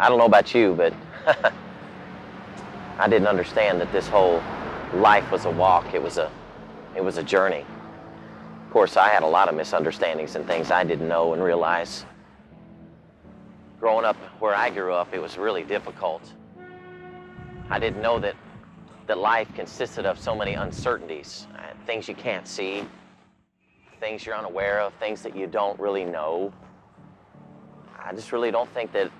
I don't know about you, but I didn't understand that this whole life was a walk. It was a journey. Of course, I had a lot of misunderstandings and things I didn't know and realize. Growing up where I grew up, it was really difficult. I didn't know that life consisted of so many uncertainties, things you can't see, things you're unaware of, things that you don't really know. I just really don't think that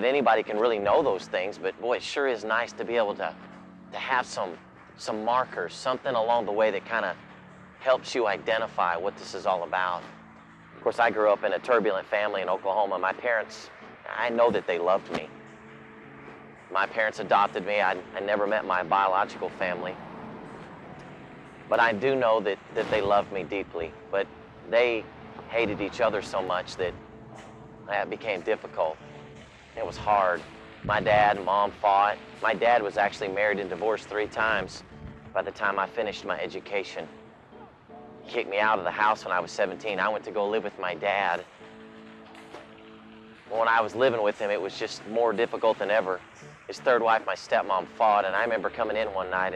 anybody can really know those things, but boy, it sure is nice to be able to have some markers, something along the way that kind of helps you identify what this is all about. Of course, I grew up in a turbulent family in Oklahoma. My parents, I know that they loved me. My parents adopted me. I never met my biological family. But I do know that they loved me deeply. But they hated each other so much that it became difficult. It was hard. My dad and mom fought. My dad was actually married and divorced 3 times by the time I finished my education. He kicked me out of the house when I was 17. I went to go live with my dad. When I was living with him, it was just more difficult than ever. His third wife, my stepmom, fought, and I remember coming in one night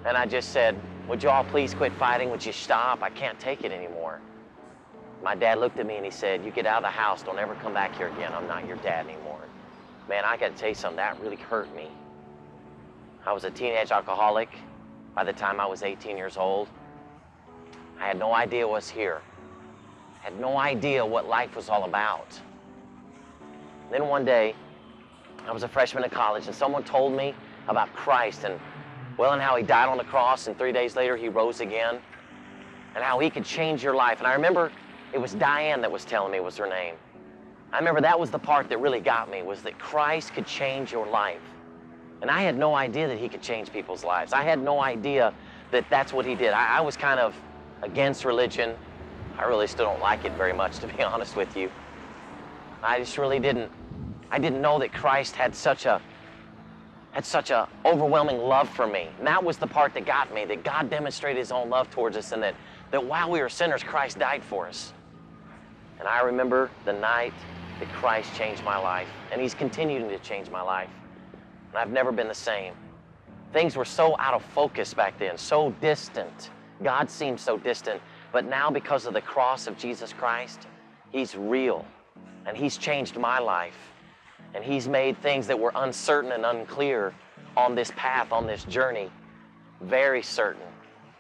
and I just said, "Would you all please quit fighting? Would you stop? I can't take it anymore." My dad looked at me and he said, "You get out of the house, don't ever come back here again. I'm not your dad anymore." Man, I gotta tell you something, that really hurt me. I was a teenage alcoholic by the time I was 18 years old. I had no idea what was here. I had no idea what life was all about. Then one day, I was a freshman in college and someone told me about Christ and how he died on the cross and 3 days later he rose again and how he could change your life. And I remember it was Diane that was telling me was her name. I remember that was the part that really got me, was that Christ could change your life. And I had no idea that he could change people's lives. I had no idea that that's what he did. I was kind of against religion. I really still don't like it very much, to be honest with you. I just really didn't know that Christ had such a overwhelming love for me. And that was the part that got me, that God demonstrated his own love towards us and that while we were sinners, Christ died for us. And I remember the night that Christ changed my life, and he's continuing to change my life. And I've never been the same. Things were so out of focus back then, so distant. God seemed so distant, but now because of the cross of Jesus Christ, he's real, and he's changed my life. And he's made things that were uncertain and unclear on this path, on this journey, very certain.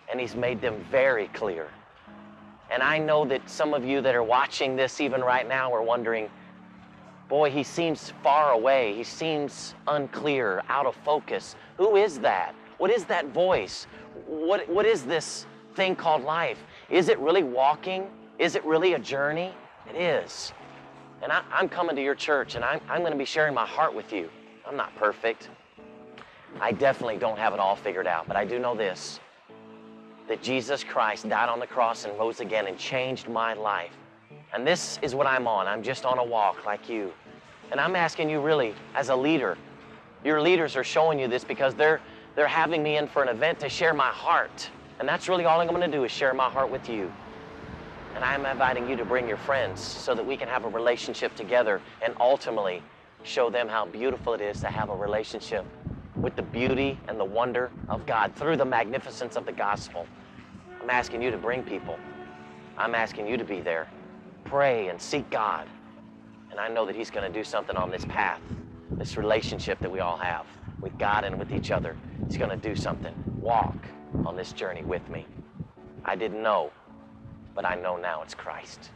And he's made them very clear. And I know that some of you that are watching this even right now are wondering, boy, he seems far away. He seems unclear, out of focus. Who is that? What is that voice? What is this thing called life? Is it really walking? Is it really a journey? It is. And I'm coming to your church, and I'm going to be sharing my heart with you. I'm not perfect. I definitely don't have it all figured out, but I do know this, that Jesus Christ died on the cross and rose again and changed my life. And this is what I'm on. I'm just on a walk like you. And I'm asking you really, as a leader, your leaders are showing you this because they're having me in for an event to share my heart. And that's really all I'm going to do is share my heart with you. And I'm inviting you to bring your friends so that we can have a relationship together and ultimately show them how beautiful it is to have a relationship with the beauty and the wonder of God through the magnificence of the gospel. I'm asking you to bring people. I'm asking you to be there. Pray and seek God. And I know that he's going to do something on this path, this relationship that we all have with God and with each other. He's going to do something. Walk on this journey with me. I didn't know, but I know now it's Christ.